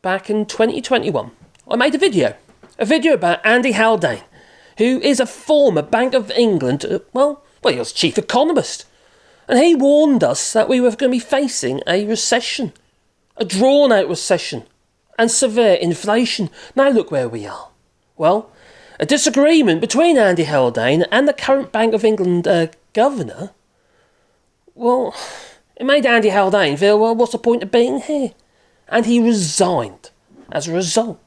back in 2021, I made a video about Andy Haldane, who is a former Bank of England, he was chief economist. And he warned us that we were going to be facing a recession, a drawn-out recession, and severe inflation. Now look where we are. Well, a disagreement between Andy Haldane and the current Bank of England governor, well, it made Andy Haldane feel, well, what's the point of being here? And he resigned as a result.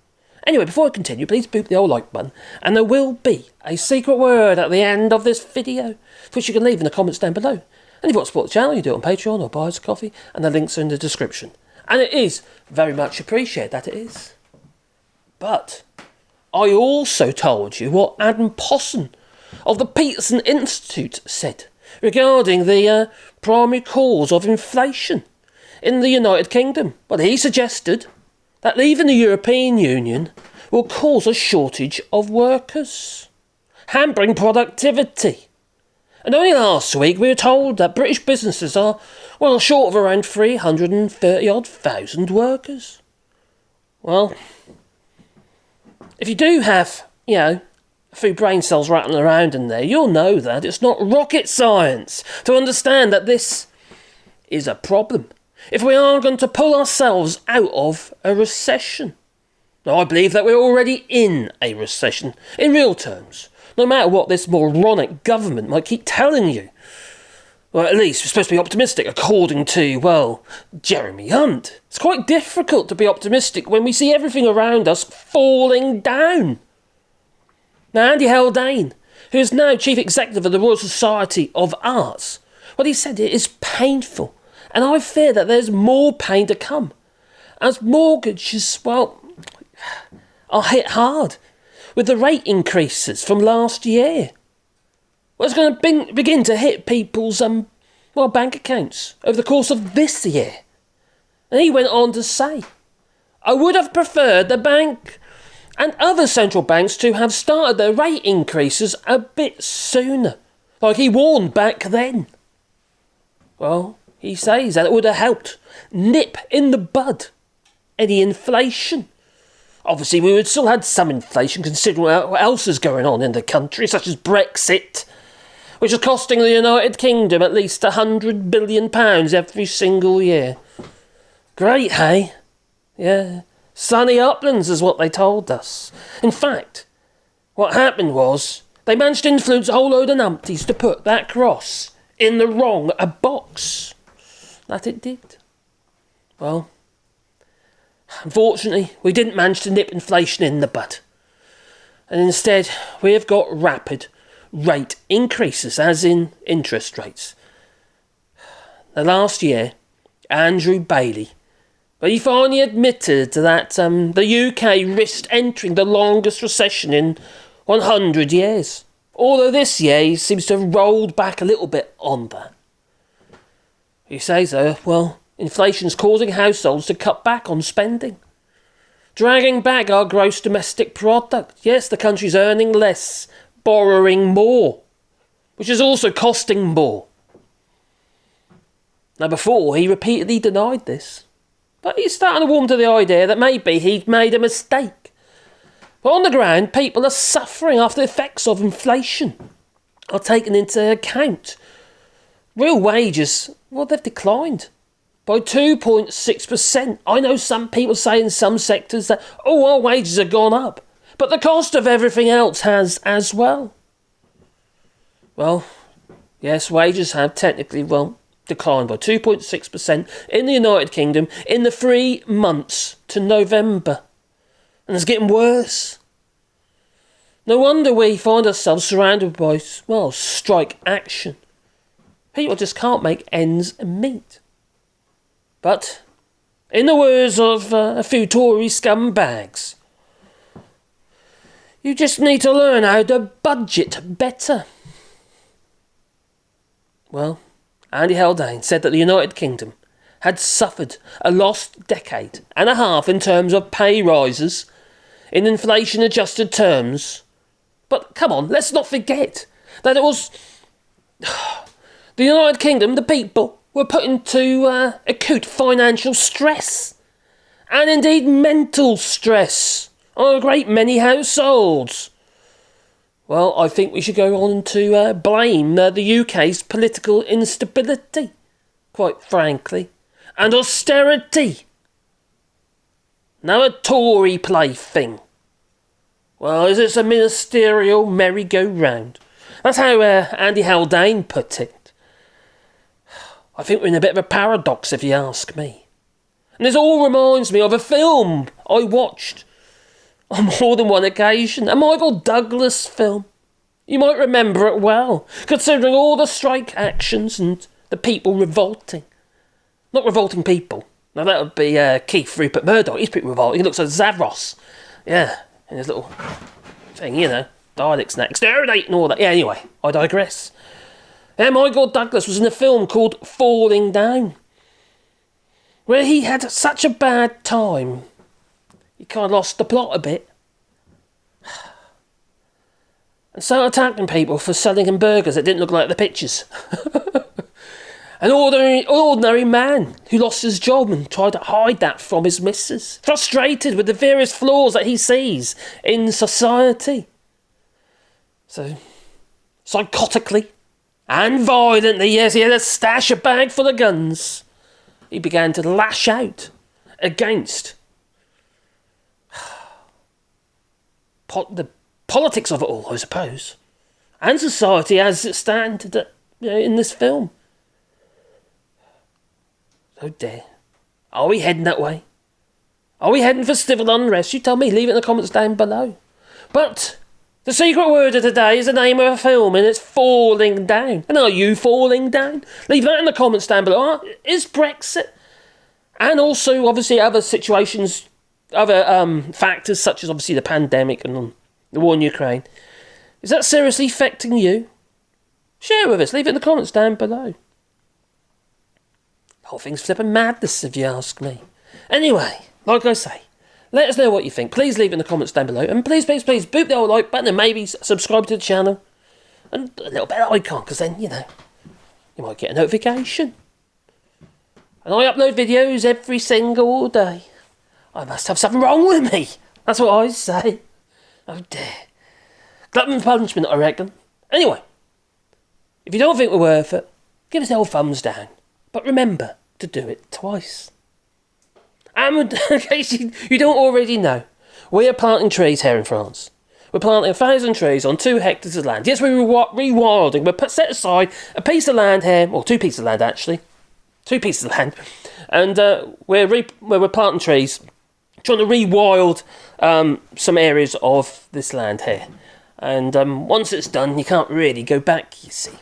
Anyway, before I continue, please boop the old like button, and there will be a secret word at the end of this video, which you can leave in the comments down below. And if you want to support the channel, you do it on Patreon or buy us a coffee, and the links are in the description. And it is very much appreciated, that it is. But I also told you what Adam Posen of the Peterson Institute said regarding the primary cause of inflation in the United Kingdom. Well, he suggested that leaving the European Union will cause a shortage of workers, hampering productivity. And only last week we were told that British businesses are, short of around 330,000 workers. Well, if you do have, a few brain cells rattling around in there, you'll know that it's not rocket science to understand that this is a problem if we are going to pull ourselves out of a recession. Now, I believe that we're already in a recession, in real terms, no matter what this moronic government might keep telling you. Well, at least we're supposed to be optimistic, according to, Jeremy Hunt. It's quite difficult to be optimistic when we see everything around us falling down. Now, Andy Haldane, who is now Chief Executive of the Royal Society of Arts, he said it is painful. And I fear that there's more pain to come, as mortgages, are hit hard with the rate increases from last year. Well, it's going to begin to hit people's bank accounts over the course of this year. And he went on to say, I would have preferred the bank and other central banks to have started their rate increases a bit sooner, like he warned back then. Well, he says that it would have helped nip in the bud any inflation. Obviously, we would still had some inflation considering what else is going on in the country, such as Brexit, which is costing the United Kingdom at least £100 billion every single year. Great, hey? Yeah. Sunny uplands is what they told us. In fact, what happened was they managed to influence a whole load of numpties to put that cross in the wrong box. That it did. Well, unfortunately, we didn't manage to nip inflation in the bud. And instead, we have got rapid rate increases, as in interest rates. Now, last year, Andrew Bailey, he finally admitted that the UK risked entering the longest recession in 100 years. Although this year, he seems to have rolled back a little bit on that. He says, inflation's causing households to cut back on spending, dragging back our gross domestic product. Yes, the country's earning less, borrowing more, which is also costing more. Now, before, he repeatedly denied this, but he's starting to warm to the idea that maybe he'd made a mistake. But on the ground, people are suffering after the effects of inflation are taken into account. Real wages, they've declined by 2.6%. I know some people say in some sectors that, our wages have gone up, but the cost of everything else has as well. Well, yes, wages have technically, declined by 2.6% in the United Kingdom in the 3 months to November. And it's getting worse. No wonder we find ourselves surrounded by, strike action. People just can't make ends meet. But, in the words of a few Tory scumbags, you just need to learn how to budget better. Well, Andy Haldane said that the United Kingdom had suffered a lost decade and a half in terms of pay rises in inflation-adjusted terms. But come on, let's not forget that it was the United Kingdom, the people, were put into acute financial stress. and indeed mental stress on a great many households. Well, I think we should go on to blame the UK's political instability, quite frankly, and austerity. Now a Tory plaything. Well, is it a ministerial merry-go-round? That's how Andy Haldane put it. I think we're in a bit of a paradox, if you ask me. And this all reminds me of a film I watched on more than one occasion, a Michael Douglas film. You might remember it well, considering all the strike actions and the people revolting. Not revolting people. Now that would be Keith Rupert Murdoch. He's pretty revolting. He looks like Zavros. Yeah, in his little thing, Daleks and exterminate and all that. Yeah, anyway, I digress. Yeah, Michael Douglas was in a film called Falling Down, where he had such a bad time, he kind of lost the plot a bit. And started attacking people for selling him burgers that didn't look like the pictures. An ordinary man who lost his job and tried to hide that from his missus. Frustrated with the various flaws that he sees in society. So, psychotically and violently, yes, he had a stash, a bag full of guns. He began to lash out against the politics of it all, I suppose, and society as it stands in this film. Oh dear. Are we heading that way? Are we heading for civil unrest? You tell me, leave it in the comments down below. But the secret word of today is the name of a film, and it's Falling Down. And are you falling down? Leave that in the comments down below. Is Brexit, and also obviously other situations, other factors such as obviously the pandemic and the war in Ukraine, is that seriously affecting you? Share it with us. Leave it in the comments down below. The whole thing's flipping madness, if you ask me. Anyway, like I say, let us know what you think. Please leave it in the comments down below. And please, please, please, boot the old like button and maybe subscribe to the channel. And a little bell icon, because then, you might get a notification. And I upload videos every single day. I must have something wrong with me. That's what I say. Oh dear. Glutton punishment, I reckon. Anyway, if you don't think we're worth it, give us the old thumbs down. But remember to do it twice. And in case you don't already know, we are planting trees here in France. We're planting 1,000 trees on 2 hectares of land. Yes, we're rewilding. We're set aside a piece of land here, or 2 pieces of land actually. 2 pieces of land. And we're planting trees, trying to rewild some areas of this land here. And once it's done, you can't really go back, you see.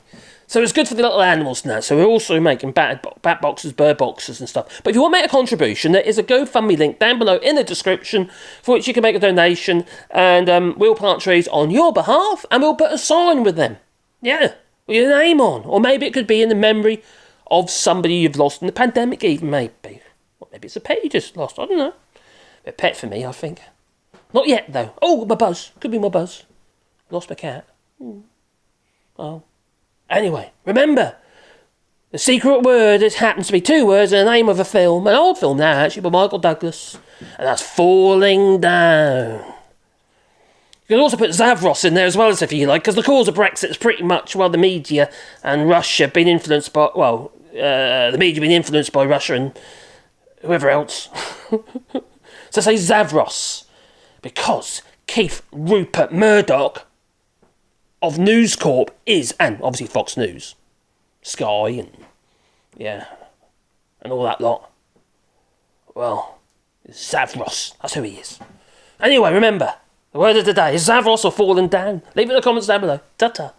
So it's good for the little animals now. So we're also making bat boxes, bird boxes and stuff. But if you want to make a contribution, there is a GoFundMe link down below in the description for which you can make a donation. And we'll plant trees on your behalf and we'll put a sign with them. Yeah, with your name on. Or maybe it could be in the memory of somebody you've lost in the pandemic even, maybe. Or maybe it's a pet you just lost, I don't know. A pet for me, I think. Not yet, though. Oh, my buzz. Could be my buzz. Lost my cat. Oh. Anyway, remember, the secret word, it happens to be 2 words and the name of a film, an old film now actually, by Michael Douglas, and that's Falling Down. You can also put Zavros in there as well, as if you like, because the cause of Brexit is pretty much, well, the media and Russia being influenced by, the media being influenced by Russia and whoever else. So say Zavros, because Keith Rupert Murdoch of News Corp is, and obviously Fox News, Sky, and all that lot. Well, Zavros, that's who he is. Anyway, remember, the word of the day is Zavros or Falling Down. Leave it in the comments down below. Ta-ta.